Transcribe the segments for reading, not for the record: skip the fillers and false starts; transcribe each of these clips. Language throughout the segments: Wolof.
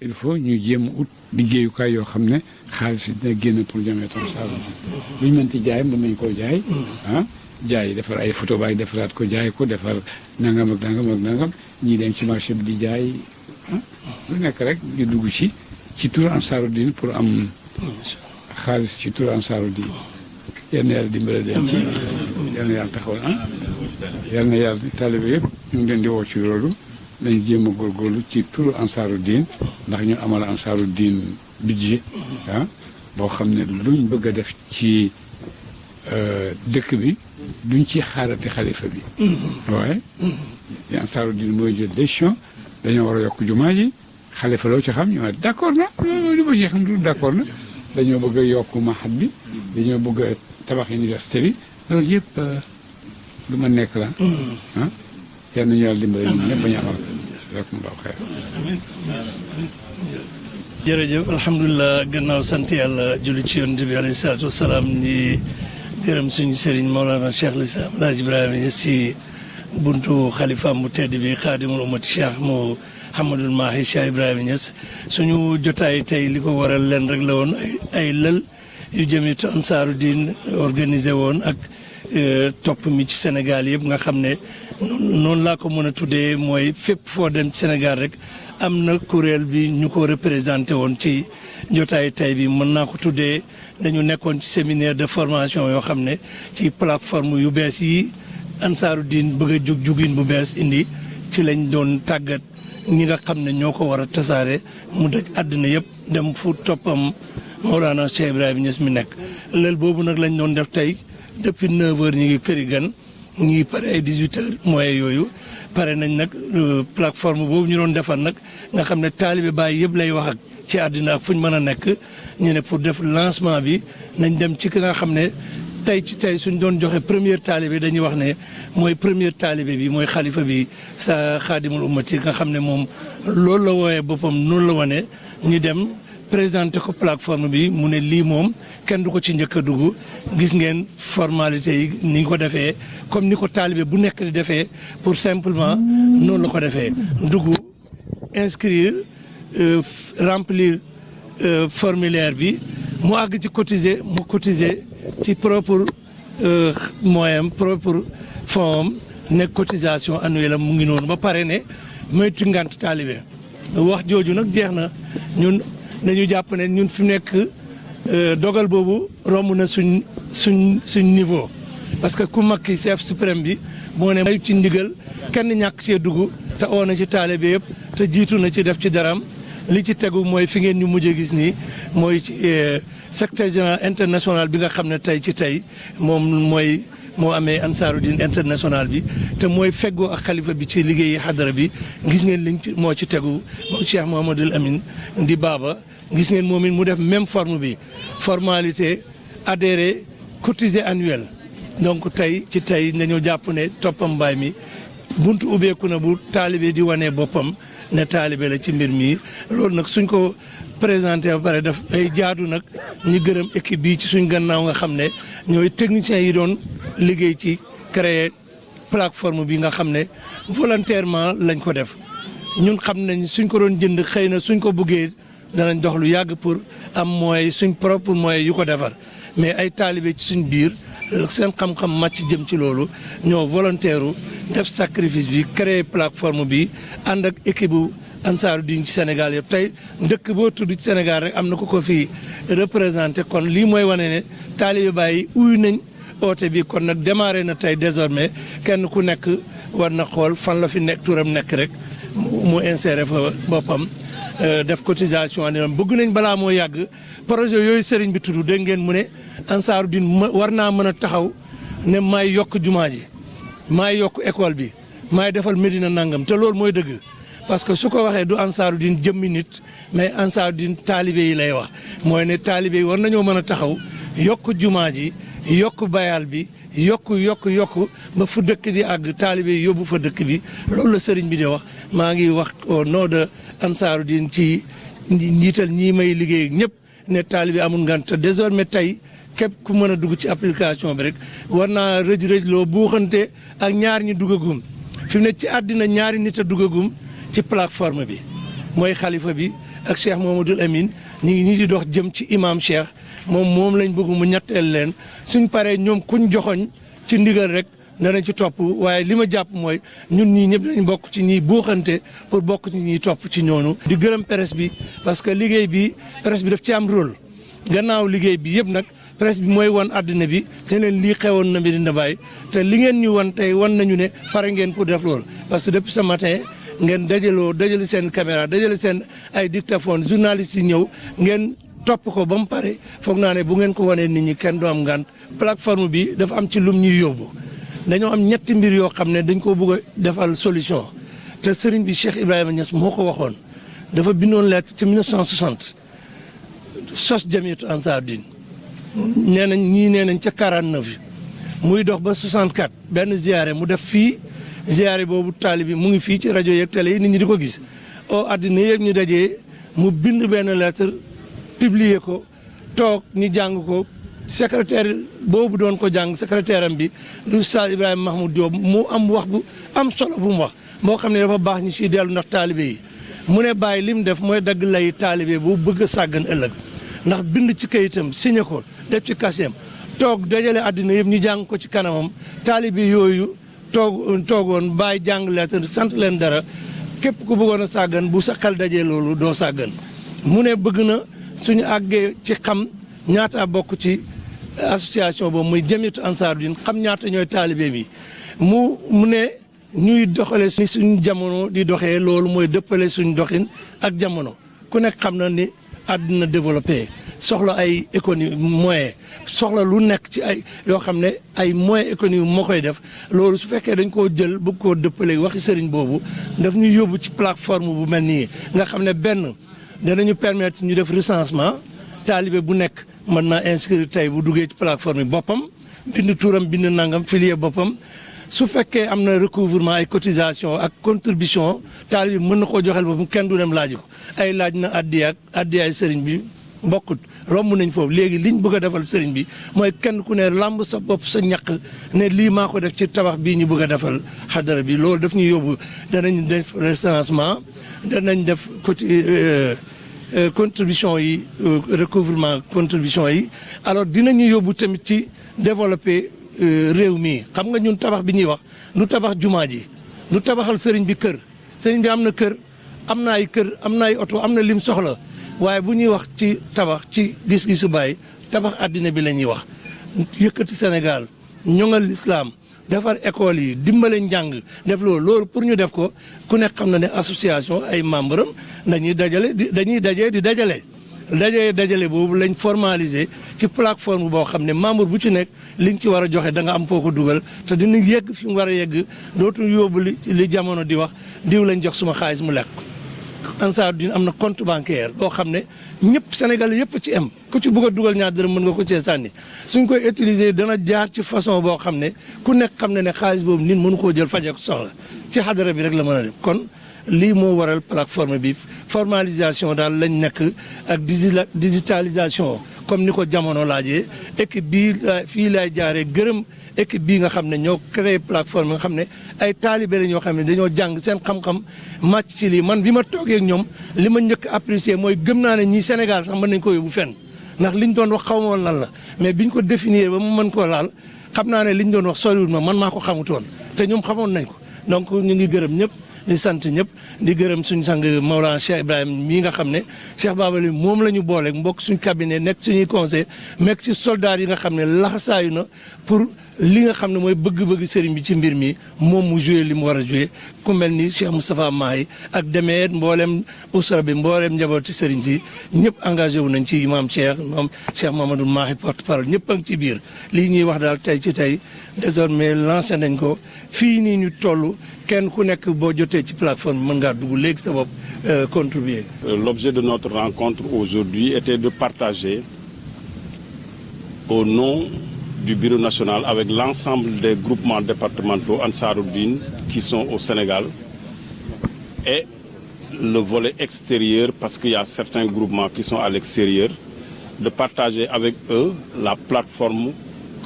il faut ñu jéem ut liggéeyukaay yoo xam ne xaalis dina génn pour Jamhiyatul Ansaaru Din lu ñu mënti jaay mën nañ koo jaay jaay defar ay photo baay defaraat ko jaay ko defar nangam ak nangam ak nangam ñii dem ci marché bi di jaay lu nekk rek ñu dugg ci turu Ansaaru Din pour am xaalis ci turu Ansaaru Din yal na yàlla dimbale leen ci yal na yàlla taxawal yal na yàlla taalibe yëpp ñu ngi leen di woo ci loolu nañ jéem a góorgóorlu ci turu Ansaaru Din ndax ñu amal Ansaaru Din budget boo xam ne luñ bëgg a def ci dëkk bi duñ ci xaarati xalifa bi waaye Ansaaru Din mooy jël décision dañoo war a yokk jumaa ji xalifa loo ci xam ñu ne d'accord na loolu li ma ci xam du d'accord na dañoo bëgg a yokk mahad bi dañoo bëgg a tabax université bi loolu yëpp lu ma nekk la yal nañu yàlla dimbale ñun ñëpp ba ñu amal rek mu ndaw xeer jërëjëf alhamdulilah gannaaw sant yàlla julli ci yonent bi alayhi salaatu wasalaam ñi gërëm suñu sëriñ Mawlana Cheikh al-Islam Alaaji Ibrahima Niass si buntu xalifaam bu tedd bi xaadimul ummati Cheikh Mouhamadul Mahi Cheikh Ibrahima Niass suñu jotaay tey li ko waral leen rek la woon ay lël yu jëmit Ansaaru Din organisé woon ak topp mi ci Sénégal yëpp nga xam ne noonu laa ko mën a tuddee mooy fépp foo dem ci Sénégal rek am na kuréel bi ñu ko représenté woon ci jotaay tey bi mën naa ko tuddee dañu nekkoon ci séminaire de formation yoo xam ne ci plateforme yu bees yi Ansaaru Din bëgg a jugin bu bees indi ci lañ doon tàggat ñi nga xam ne ñoo ko war a tasaare mu daj àddina yëpp dem fu toppam Mawlana Cheikh Ibrahima Niass mi nekk lël boobu nag lañ doon def tey depuis 9h ñu ngi këri gan ñu ngi pare ay 18h mooy yooyu pare nañ nag plateforme boobu ñu doon defar nag nga xam ne taalibe Baay yëpp lay wax ak ci àddina ak fu ñu mën a nekk ñu ne pour def lancement bi nañ dem ci ki nga xam ne tey ci tey suñ doon joxe première taalibe dañuy wax ne mooy première taalibe bi mooy xalifa bi sa xaadimul ummati nga xam ne moom loolu la wooyee boppam noonu la wane ñu dem présenté ko plateforme bi mu ne lii moom kenn du ko ci njëkk a dugg gis ngeen formalité yi ni ñu ko defee comme ni ko taalibe bu nekk di defee pour simplement noonu la ko defee dugg inscrire remplir formulaire bi mu àgg ci cotiser mu cotiser ci propre moyen propre fond nekk cotisation annuelle mu ngi noonu ba pare ne moytu ngant taalibe wax jooju nag jeex na ñun dañu jàpp ne ñun fi mu nekk dogal boobu romb na suñ niveau parce que ku mag ki chef suprême bi moo ne may ci ndigal kenn ñàkk see dugg te oo na ci taalibe yëpp te jiitu na ci def ci daram li ci tegu mooy fi ngeen ñu mujjee gis nii mooy ci secrétaire général international bi nga xam ne tey ci tey moo amee Ansaaru Din international bi te mooy feggoo ak xalifa bi ci liggéeyi xadara bi gis ngeen liñ moo ci tegu moom Cheikh Mouhamadul Amin di baaba gis ngeen moom it mu def même forme bi formalité adhéré cotisé annuel donc tey ci tey nañu jàpp ne toppam Baay mi buntu ubbeeku na bu taalibe di wane boppam ne taalibe la ci mbir mi loolu nag suñ ko présenté ba pare daf ay jaadu nag ñu gërëm équipe bi ci suñ gannaaw nga xam ne ñooy techniciens yi doon liggéey ci créer plateforme bi nga xam ne volontairement lañ ko def ñun xam nañ suñ ko doon jënd xëy na suñ ko buggee danañ dox lu yàgg pour am moyen suñ propre moyen yu ko defar mais ay taalibe ci suñ biir seen xam-xam màcc jëm ci loolu ñoo volontaire def sacrifice bi créer plateforme bi ànd ak équipe bu Ansaaru Din ci Sénégal yëpp tey ndëkk boo tudd ci Sénégal rek am na ko fi représenté kon lii mooy wane ne taalibe Baay uyu nañ oote bi kon nag démarré na tey désormais kenn ku nekk war na xool fan la fi nekk turam nekk rek mu inséré fa boppam def cotisation annuelle bëgg nañ balaa moo yàgg projet yooyu sëriñ bi tudd dégg ngeen mu ne Ansaaru Din war naa mën a taxaw ne maay yokk jumaa ji maay yokk école bi maay defal Medina nangam te loolu mooy dëgg parce que su ko waxee du Ansaaru Din jëmmi nit mais Ansaaru Din taalibe yi lay wax mooy ne taalibe yi war nañoo mën a taxaw yokk jumaa ji yokk bayal bi yokk ba fu dëkk di àgg taalibe yi yóbbu fa dëkk bi loolu la sëriñ bi di wax maa ngi wax au nom de Ansaaru Din ci njiital ñii may liggéey ñëpp ne taalibe amul ngan te désormais tey képp ku mën a dugg ci application bi rek war naa rëj loo buuxante ak ñaar ñi duggagum fi mu ne ci àddina ñaari nit a duggagum ci plateforme bi mooy xalifa bi ak Cheikh Mamadou Amine ñu ngi ñi di dox jëm ci imam Cheikh moom lañ bëgg mu ñetteel leen suñ paree ñoom kuñ joxoñ ci ndigal rek danañ ci topp waaye li ma jàpp mooy ñun ñii ñëpp dañ bokk ci ñiy buuxante pour bokk ci ñiy topp ci ñoonu. di gërëm presse bi parce que liggéey bi presse bi daf ci am rôle gannaaw liggéey bi yëpp nag presse bi mooy wan àddina bi te leen lii xewoon na Medina Baye te li ngeen ñu wan tey wan nañu ne pare ngeen pour def loolu parce que depuis ce matin ngeen dajale seen caméra dajale seen ay dictaphone journalistes yi ñëw ngeen topp ko ba mu pare foog naa ne bu ngeen ko wanee nit ñi kenn du am ngànt plateforme bi dafa am ci lum ñuy yóbbu dañoo am ñetti mbir yoo xam ne dañ koo bëgg a defal solution te sëriñ bi Cheikh Ibrahima Niass moo ko waxoon dafa bindoon lettre ci 1960 sos Jamiyatu Ansaaruddin nee nañ ca 49 muy dox ba 64 benn ziare mu def fii ziare boobu taali bi mu ngi fii ci rajo yeeg télé yi nit ñi di ko gis àddina yëpp ñu dajee mu bind benn lettre publier ko toog ñu jàng ko secrétaire boobu doon ko jàng secrétaire am bi du Oustaz Ibrahima Mahmoud Diop mu am wax bu am solo bu mu wax moo xam ne dafa baax ñu ciy dellu ndax taalibe yi mu ne bàyyi li mu def mooy dagg lay taalibe bu bëgg a sàggan ëllëg ndax bind ci kayitam signé ko def ci casier toog dajale àddina yëpp ñu jàng ko ci kanamam taalibe yooyu toogoon bàyyi jàng lettre sant leen dara képp ku bëggoon a sàggan bu sa xel dajee loolu doo sàggan mu ne bëgg na suñu àggee ci xam ñaata bokk ci association boobu muy Jamiyatu Ansaaruddin xam ñaata ñooy taalibe bi mu ne ñuy doxale suñ jamono di doxee loolu mooy dëppale suñ doxin ak jamono ku nekk xam na ni àdduna développé soxla ay économie moyen soxla lu nekk ci ay yoo xam ne ay moyen économique moo koy def loolu su fekkee dañ koo jël bëgg koo dëppale waxi sëriñ boobu daf ñu yóbbu ci plateforme bu mel nii nga xam ne benn danañu permettre ñu def recensement taalibe bu nekk mën naa inscrire tey bu duggee ci plateforme yi boppam bind tuuram bind nangam filier boppam su fekkee am na recouvrement ay cotisation ak contribution taalibe bi mën na koo joxel boppam kenn du dem laaj ko ay laaj na addiyaay sëriñ bi bokkut romb nañ foofu léegi liñ bëgg a defal sëriñ bi mooy kenn ku ne lamb sa bopp sa ñaq ne lii maa ko def ci tabax bii ñu bëgg a defal xadara bi loolu daf ñu yóbbu danañ def recensement danañ def contribution yi recouvrement contribution yi alors dinañu yóbbu tamit ci développer réew mi xam nga ñun tabax bi ñuy wax du tabax jumaa ji du tabaxal sëriñ bi kër sëriñ bi am na kër am na ay kër am na ay oto am na lim soxla waaye bu ñuy wax ci tabax ci gis-gisu Baay tabax àddina bi la ñuy wax yëkkati Sénégal ñoŋal lislaam defar école yi dimbale njàng def loolu pour ñu def ko ku nekk xam na ne association ay membre am dañuy dajee di dajale boobu lañ formaliser ci plateforme boo xam ne membre bu ci nekk liñ ci war a joxe da nga am foo ko dugal te dina yegg fi mu war a yegg dootu yóbbu li jamono di wax diw lañ jox suma xaalis mu lekk. Ansaaruddin am na compte bancaire boo xam ne ñëpp Sénégalais yëpp ci am ku ci bëgg a dugal ñaar dërëm mën nga ko cee sànni suñ koy utiliser dana jaar ci façon boo xam ne ku nekk xam ne xaalis boobu nit mënu koo jël fajee ko soxla ci xadara bi rek la mën a dem kon lii moo waral plateforme bi formalisation daal lañ nekk ak digitalisation comme ni ko jamono laajee équipe bii fii laay jaaree gërëm équipe bii nga xam ne ñoo créé plateforme nga xam ne ay taalibe la ñoo xam ne dañoo jàng seen xam-xam màcc ci lii man bi ma toogee ak ñoom li ma njëkk apprécier mooy gëm naa ne ñii Sénégal sax mën nañ ko yóbbu fenn ndax liñ doon wax xaw ma woon lan la mais biñ ko définir ba mu mën koo laal xam naa ne liñ doon wax soriwul ma man maa ko xamutoon te ñoom xamoon nañ ko donc ñu ngi gërëm ñëpp di sant ñëpp di gërëm suñu sang Maolana Cheikh Ibrahima mii nga xam ne Cheikh Babali moom la ñu booleeg mbokk suñu cabinet nekk suñuy conseil nekk ci soldats yi nga xam ne laxasaayu na pour li nga xam ne mooy bëgg-bëgg sëriñ bi ci mbir mi moom mu joué li mu war a joué ku mel ni Cheikh Moustapha Mahi ak demeet mboolem usra bi mboolem njabooti sëriñ si ñëpp engagé wu nañ ci imam Cheikh moom Cheikh Mamadou Mahi porte parole ñëpp a ngi ci biir lii ñuy wax daal tey ci tey désormais lancé nañ ko fii nii ñu toll kenn ku nekk boo jotee ci plateforme bi mën ngaa dugg léegi sa bopp contribuer. L'objet de notre rencontre aujourd'hui était de partager au nom du Bureau national avec l'ensemble des groupements départementaux Ansaaruddin qui sont au Sénégal et le volet extérieur parce qu'il y a certains groupements qui sont à l'extérieur, de partager avec eux la plateforme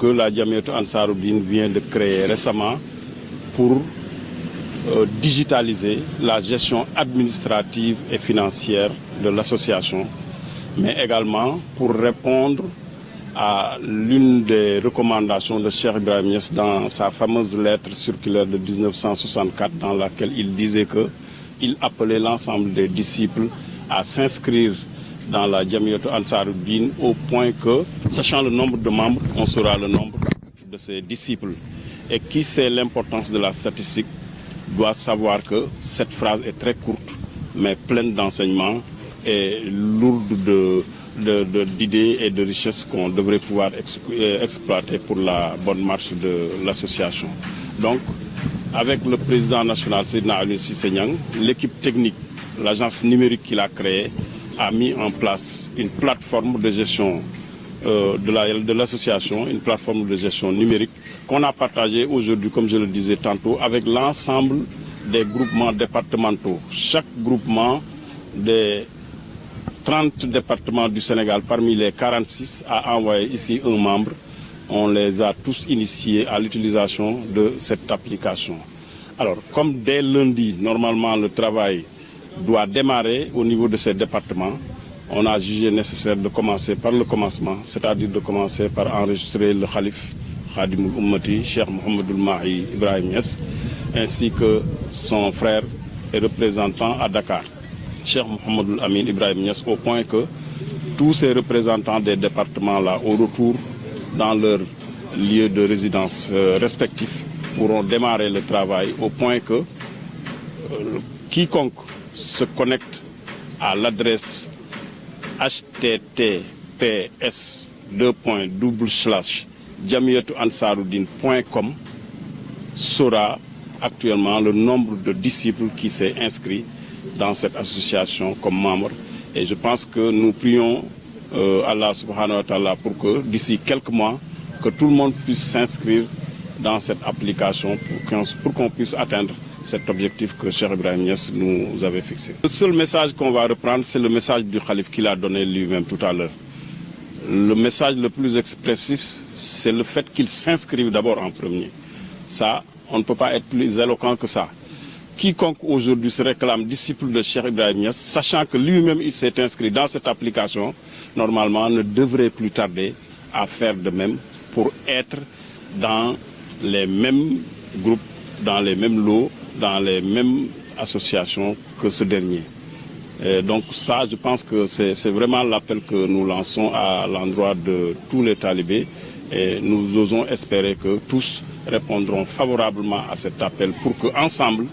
que la Jamiyatu Ansaaruddin vient de créer récemment pour digitaliser la gestion administrative et financière de l'association, mais également pour répondre à l'une des recommandations de Cheikh Ibrahim Niass dans sa fameuse lettre circulaire de 1964 dans laquelle il disait qu'il appelait l'ensemble des disciples à s'inscrire dans la Jamiyatou Ansaruddin au point que, sachant le nombre de membres, on saura le nombre de ses disciples. Et qui sait l'importance de la statistique doit savoir que cette phrase est très courte, mais pleine d'enseignements et lourde d'idées et de richesses qu'on devrait pouvoir exploiter pour la bonne marche de l'association. Donc, avec le président national Seydina Aliou Cissé Niang, l'équipe technique, l'agence numérique qu'il a créée, a mis en place une plateforme de gestion de l'association, une plateforme de gestion numérique qu'on a partagée aujourd'hui, comme je le disais tantôt, avec l'ensemble des groupements départementaux. Chaque groupement des 30 départements du Sénégal, parmi les 46, a envoyé ici un membre. On les a tous initiés à l'utilisation de cette application. Alors, comme dès lundi, normalement, le travail doit démarrer au niveau de ces départements, on a jugé nécessaire de commencer par le commencement, c'est-à-dire de commencer par enregistrer le Khalif Khadimoul Ummati, Cheikh Mouhamadoul Mahi Ibrahim Niass, ainsi que son frère et représentant à Dakar, Cheikh Mouhamadoul Amin Ibrahim Niass, au point que tous ces représentants des départements-là, au retour dans leur lieu de résidence respectif, pourront démarrer le travail au point que quiconque se connecte à l'adresse https://jamiatouansaroudine.com saura actuellement le nombre de disciples qui s'est inscrit dans cette association comme membre. Et je pense que nous prions Allah subhanahu wa ta'ala pour que d'ici quelques mois, que tout le monde puisse s'inscrire dans cette application pour qu'on puisse atteindre cet objectif que Cheikh Ibrahim Niass nous avait fixé. Le seul message qu'on va reprendre, c'est le message du Khalif qu'il a donné lui-même tout à l'heure. Le message le plus expressif, c'est le fait qu'il s'inscrive d'abord en premier. Ça, on ne peut pas être plus éloquent que ça. Quiconque aujourd'hui se réclame disciple de Cheikh Ibrahim Niass, sachant que lui-même il s'est inscrit dans cette application, normalement ne devrait plus tarder à faire de même pour être dans les mêmes groupes, dans les mêmes lots, dans les mêmes associations que ce dernier. Et donc ça, je pense que c'est vraiment l'appel que nous lançons à l'endroit de tous les talibés et nous osons espérer que tous répondront favorablement à cet appel pour qu'ensemble,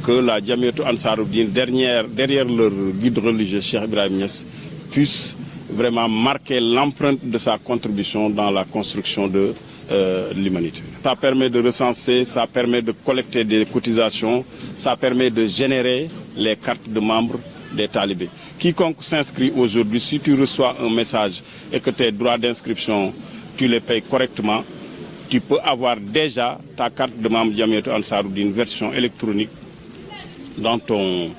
que la Jamiyatou Ansaruddin, derrière leur guide religieux Cheikh Ibrahim Niass, puisse vraiment marquer l'empreinte de sa contribution dans la construction de l'humanité. Ça permet de recenser, ça permet de collecter des cotisations, ça permet de générer les cartes de membres des talibés. Quiconque s'inscrit aujourd'hui, si tu reçois un message et que tes droits d'inscription, tu les payes correctement, tu peux avoir déjà ta carte de membre Jamiyatou Ansaruddin version électronique dans ton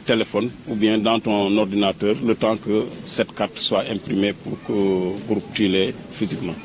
téléphone ou bien dans ton ordinateur, le temps que cette carte soit imprimée pour que tu l'aies physiquement.